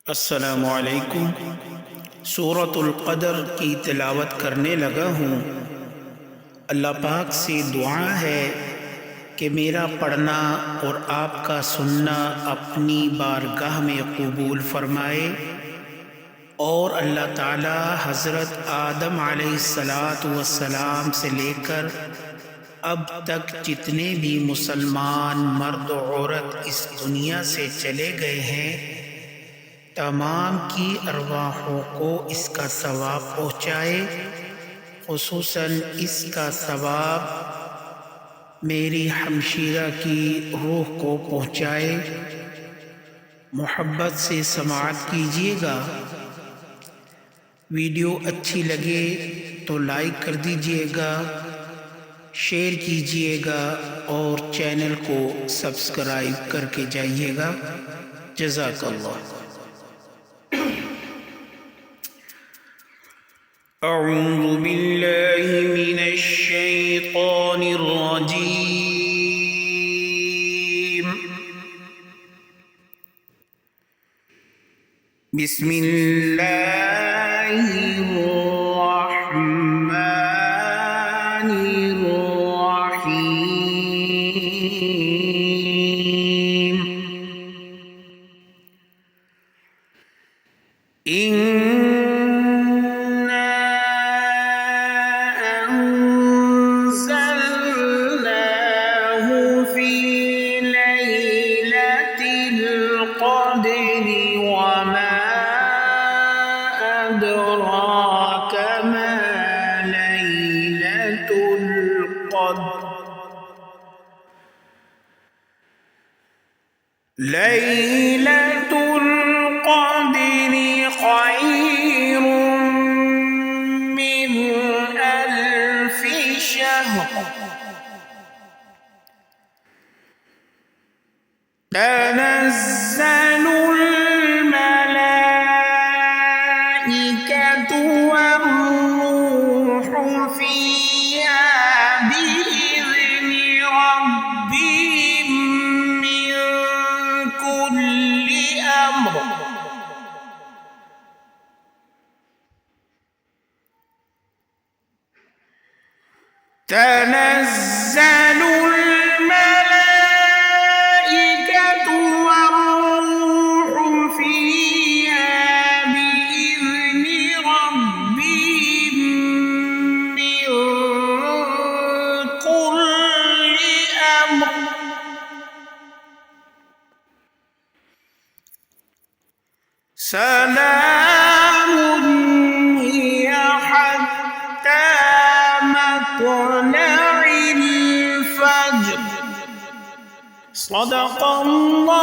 अस्सलामु अलैकुम। सूरतुल क़दर की तिलावत करने लगा हूँ। अल्लाह पाक से दुआ है कि मेरा पढ़ना और आपका सुनना अपनी बारगाह में कबूल फरमाए और अल्लाह ताला हज़रत आदम अलैहिस्सलातु वस्सलाम से लेकर अब तक जितने भी मुसलमान मर्द औरत इस दुनिया से चले गए हैं तमाम की अरवाहों को इसका सवाब पहुँचाए। खुसूसन इसका सवाब मेरी हमशीरा की रूह को पहुँचाए। मोहब्बत से समाअत कीजिएगा। वीडियो अच्छी लगे तो लाइक कर दीजिएगा, शेयर कीजिएगा और चैनल को सब्सक्राइब करके जाइएगा। जज़ाकल्लाह। अऊज़ु बिल्लाहि मिनश शैतानिर रजीम। बिस्मिल्लाहिर रहमानिर रहीम। أدراك ما ليلة القدر ليلة القدر خير من ألف شهر تنزل الملائكة والروح فيها بإذن ربهم من كل أمر تنزل الملائكة والروح فيها بإذن ربهم من كل أمر سلام هي حتى مطلع الفجر صدق الله